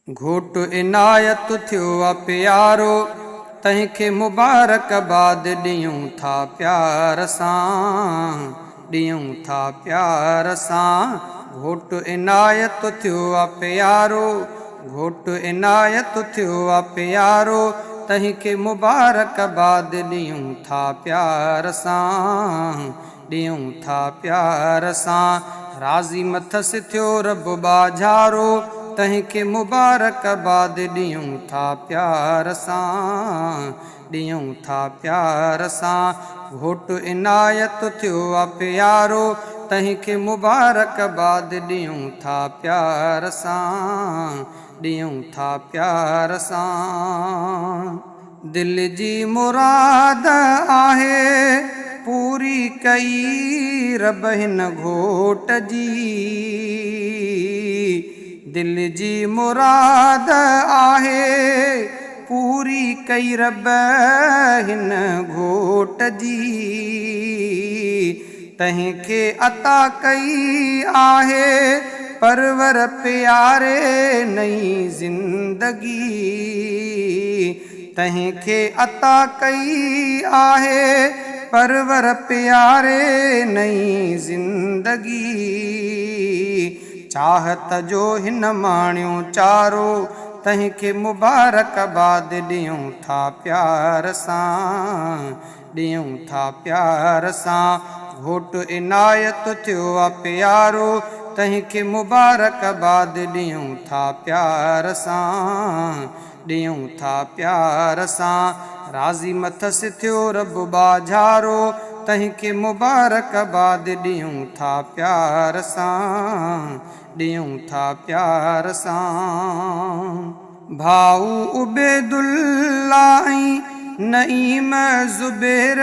घोट इनायत थियो आ प्यारो, तंहिंखे मुबारकबाद ॾियूं था प्यार सां, ॾियूं था प्यार सां। घोट इनायत थियो आ प्यारो, घोट इनायत थियो आ प्यारो, तंहिंखे मुबारकबाद ॾियूं था प्यार सां, ॾियूं था प्यार सां। राज़ी मथसि थियो रब बाझारो, तंहिंखे मुबारकबाद ॾियूं था प्यार सां, ॾियूं था प्यार सां। घोट इनायत थियो आ प्यारो, तंहिंखे मुबारकबाद ॾियूं था प्यार सां, ॾियूं था प्यार सां। दिल जी मुराद आहे पूरी कई रब हिन घोट जी, दिल जी मुराद आहे पूरी कई रब हिन घोट जी, तंहिंखे अता कई आहे परवर प्यारे नई ज़िंदगी, तंहिंखे अता कई आहे परवर प्यारे नई ज़िंदगी। चाहत जो हिन माणियो चारो, तंहिंखे मुबारकबाद ॾियूं था प्यार सां, ॾियूं था प्यार सां। घोट इनायत थियो आ प्यारो, तंहिंखे मुबारकबाद ॾियूं था प्यार सां, ॾियूं था प्यार सां। राज़ी मथसि थियो रब बाझारो, तंहिंखे मुबारकबाद ॾियूं था प्यार सां, ॾियूं था प्यार सां। भाऊ उबैदुल्ला नईम ज़ुबैर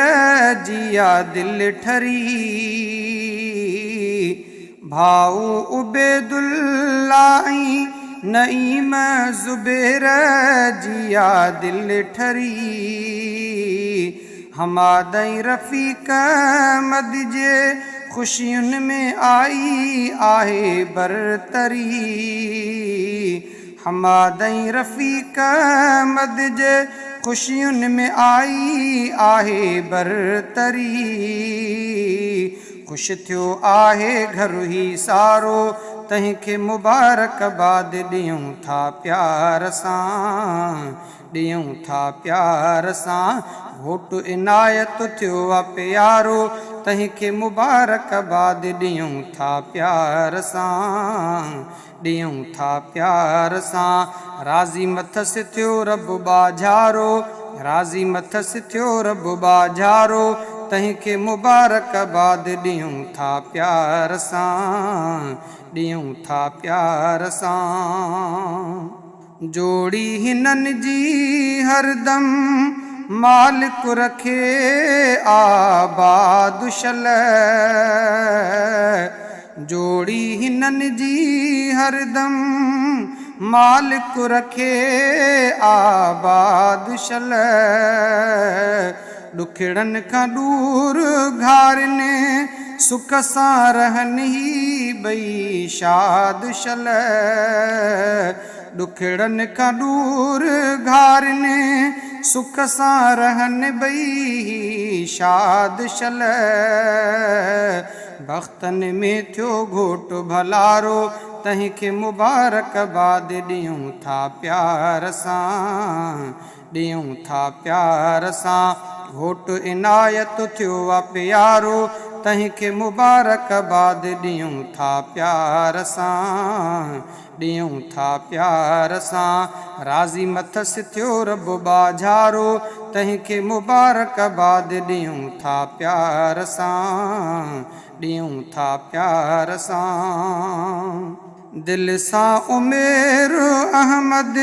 जिया दिल ठरी, भाऊ उबैदुल्ला नईम ज़ुबैर जिया दिल ठरी। हमादई रफ़ीक मद जे ख़ुशियुनि में आई आहे बरतरी, हमादई रफ़ीक मद जे ख़ुशियुनि में आई आहे बरतरी। ख़ुशि थियो आहे घर ही सारो, तंहिंखे मुबारकबाद ॾियूं था प्यार सां, ॾियूं था प्यार सां। घोट इनायत थियो आ प्यारो, तंहिंखे मुबारकबाद ॾियूं था प्यार सां, ॾियूं था प्यार सां। राज़ी मथसि थियो रब बाझारो, राज़ी मथसि थियो रब बाझारो, तंहिंखे मुबारकबाद ॾियूं था प्यार सां, ॾियूं था प्यार सां। जोड़ी हिननि जी हरदम मालिक रखे आबाद शल, जोड़ी हिननि जी हरदम मालिक रखे आबाद शल। ॾुखड़नि खां दूर घारनि सुख सां रहनि ही ॿई शाद शल, ॾुखड़नि खां दूर घारनि सुख सां रहनि ॿई शाद शल। बख़्तनि में थियो घोट भलारो, तंहिंखे मुबारकबाद ॾियूं था प्यार सां, ॾियूं था प्यार सां। घोट इनायत थियो आ प्यारो, तंहिंखे मुबारकबाद ॾियूं था प्यार सां, ॾियूं था प्यार सां। राज़ी मथसि थियो रब बाझारो, तंहिंखे मुबारकबाद ॾियूं था प्यार सां, ॾियूं था प्यार सां। दिल सां उमेर अहमद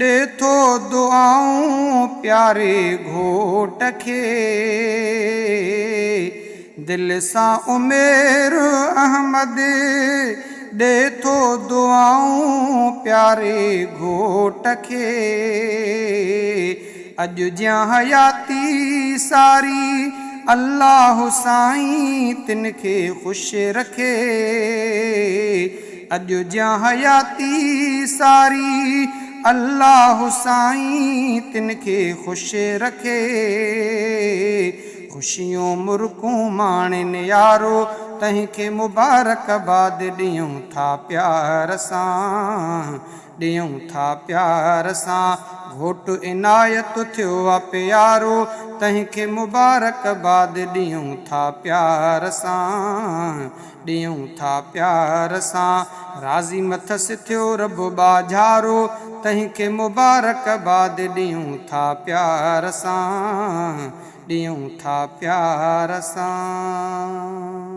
ॾे थो दुआऊं प्यारे घोट खे, दिल सां उमेर अहमद ॾे थो दुआऊं प्यारे घोट खे। अॼु ज्यां हयाती सारी अल्लाह साईं तिनखे ख़ुशि रखे, अॼु ज्यां हयाती सारी अल्लाह साईं तिन खे ख़ुशि रखे ख़ुशियूं मुर्कूं माणनि यारो तंहिंखे मुबारकबाद ॾियूं था प्यार सां ॾियूं था प्यार सां घोटु इनायत थियो आहे प्यारो तंहिंखे मुबारकबाद ॾियूं था प्यार सां ॾियूं था प्यार सां राज़ी मथसि थियो रब बाझारो तंहिंखे मुबारकबाद ॾियूं था प्यार सां ॾियूं था प्यार सां।